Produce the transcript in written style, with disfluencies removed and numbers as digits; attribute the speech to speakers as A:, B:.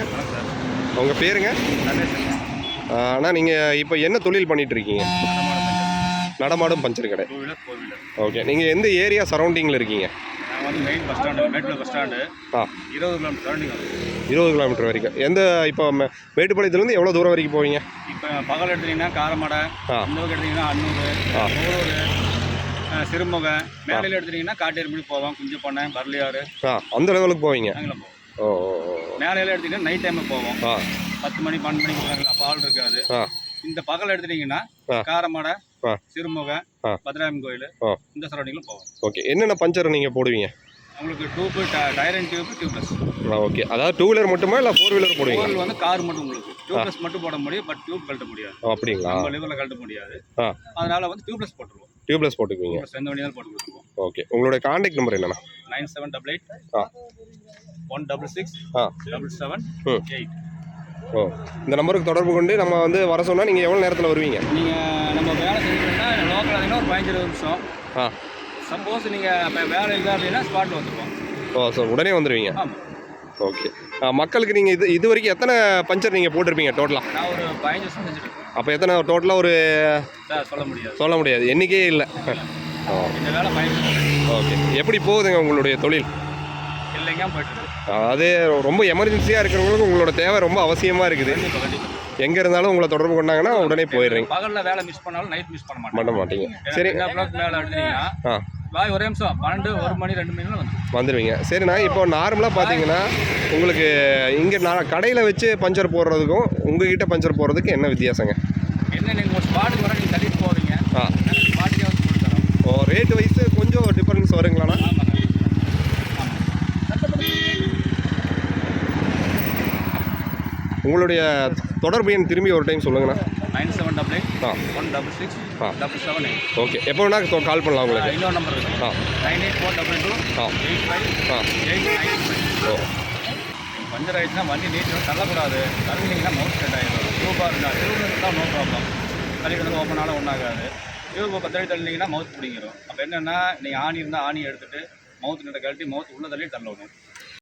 A: Sir.
B: உங்கள் பேருங்க?
A: ரமேஷுங்க.
B: அண்ணா நீங்கள் இப்போ என்ன தொழில் பண்ணிகிட்டு இருக்கீங்க? நடமாடும் பஞ்சர் கடை.
A: 2 வீலர் 4 வீலர்.
B: ஓகே. நீங்கள் எந்த ஏரியா சரௌண்டிங்கில் இருக்கீங்க?
A: நான் வந்து main bus stand, Mettur bus stand. 20 kilometre surrounding வரும்.
B: 20 கிலோமீட்டர் வரைக்கும். இப்போ மேட்டுப்பாளையத்துலேருந்து எவ்வளோ தூரம் வரைக்கும் போவீங்க?
A: இப்போ பகல் எடுத்தீங்கன்னா காரமடை, இந்த பக்கம் எடுத்தீங்கன்னா அன்னூர், மூலூர், சிறுமுக, மேலையில் எடுத்தீங்கன்னா காட்டேரிமணி போவோம், குஞ்சப்பண்ணை, பரளியாறு.
B: அந்த லெவலுக்கு போவீங்க?
A: நாங்களும் போவோம்.
B: ஓ.
A: மேலையில் எடுத்தீங்கன்னா நைட் டைமில் போவோம். 10 மணி 12 மணிக்கு போகிறாங்க, அப்போ ஆள் இருக்காது. இந்த பகல் எடுத்துட்டீங்கன்னா காரமடை, சிறுமுக, பத்ராயம் கோயில், இந்த சரௌண்டிங்கில் போவோம்.
B: ஓகே. என்னென்ன பஞ்சர் நீங்கள் போடுவீங்க?
A: உங்களுக்கு tube, tyre and tube, tubeless.
B: Okay. அதாவது 2 வீலர் மட்டுமா இல்லை 4 வீலர் போடுவீங்க?
A: 4 வந்து கார் மட்டும் உங்களுக்கு டியூப்லெஸ் மட்டும் போட முடியும், பட் டியூப் கழட்ட முடியாது.
B: அப்படிங்களா?
A: நம்ம லிவரில் கழட்ட முடியாது. அதனால வந்து டியூப்லெஸ் போட்டுருவோம்.
B: டியூப்லெஸ் போட்டுக்குவீங்க.
A: எந்த வண்டியாலும் போட்டு கொடுத்துருவோம்.
B: ஓகே. உங்களுடைய கான்டாக்ட் நம்பர் என்னன்னா?
A: 9788 166 778.
B: ஓ. இந்த நம்பருக்கு தொடர்பு கொண்டு நம்ம வந்து வர சொன்னால் நீங்கள் எவ்வளோ நேரத்தில் வருவீங்க?
A: நீங்கள் நம்ம வேலை செஞ்சீங்கன்னா லோக்கல் அதில் ஒரு 15-20 நிமிஷம். சப்போஸ் நீங்கள் இப்போ வேலை இல்லை அப்படின்னா ஸ்பாட்டில் வந்துடுவோம்.
B: ஓ. ஸோ உடனே வந்துடுவீங்க?
A: ஆமாம்.
B: ஓகே. மக்களுக்கு நீங்கள் இது வரைக்கும் எத்தனை பஞ்சர் நீங்கள் போட்டிருப்பீங்க டோட்டலாக?
A: நான் ஒரு 15 வருஷம் செஞ்சுருக்கேன்.
B: அப்போ எத்தனை டோட்டலாக ஒரு சொல்ல முடியாது, எண்ணிக்கையே இல்லை.
A: இந்த வேலை 15.
B: ஓகே. எப்படி போகுதுங்க உங்களுடைய தொழில்?
A: இல்லைங்க போயிட்டு.
B: அது ரொம்ப எமர்ஜென்சியாக இருக்கிறவங்களுக்கு உங்களோட தேவை ரொம்ப அவசியமாக இருக்குது. எங்கே இருந்தாலும் உங்களை தொடர்பு கொண்டாங்கன்னா உடனே போயிடுறீங்க.
A: பகலில் வேலை மிஸ் பண்ணாலும் நைட் மிஸ் பண்ண
B: மாட்டீங்க. சரி.
A: மேலே எடுத்தீங்கன்னா ஒரே நிமிஷம் 12 1 மணி 2 மணிலாம்
B: வந்துடுவீங்க. சரிண்ணா. இப்போ நார்மலாக பார்த்தீங்கன்னா உங்களுக்கு இங்கே கடையில் வச்சு பஞ்சர் போடுறதுக்கும் உங்ககிட்ட பஞ்சர் போடுறதுக்கு என்ன வித்தியாசங்க?
A: என்ன, நீங்கள் ஒரு ஸ்பாட்டுக்கு வர நீங்கள் தள்ளிட்டு போகிறீங்க. ஸ்பாட்டுக்கே வந்து கொடுத்துறோம்.
B: ஓ. ரேட்டு வைஸு கொஞ்சம் டிஃபரன்ஸ் வருங்களாண்ணா?
A: ஆமாங்க.
B: உங்களுடைய தொடர்பு எண் திரும்பி ஒரு டைம் சொல்லுங்கண்ணா.
A: 9788 166 778.
B: ஓகே. எப்போ வேணால் கால் பண்ணலாம் உங்களுக்கு.
A: இன்னொரு நம்பர் இருக்குது. 98422 85
B: ஓ.
A: பஞ்சர் ஆகிடுச்சுன்னா வண்டி நீட்டு தள்ளக்கூடாது. தள்ளினீங்கன்னா மவுத் செட் ஆகிடும். டியூபாக இருந்தால் டியூப் தான் நோ ப்ராப்ளம். தள்ளிட்டு ஓப்பனாலும் ஒன்றாகாது. டியூப் 10 அடி தள்ளினீங்கன்னா மவுத் பிடிங்கிடும். அப்போ என்னென்னா நீங்கள் ஆணி இருந்தால் ஆணியை எடுத்துகிட்டு மவுத் நட்டை கழட்டி மவுத் உள்ளே தள்ளி தள்ளணும்.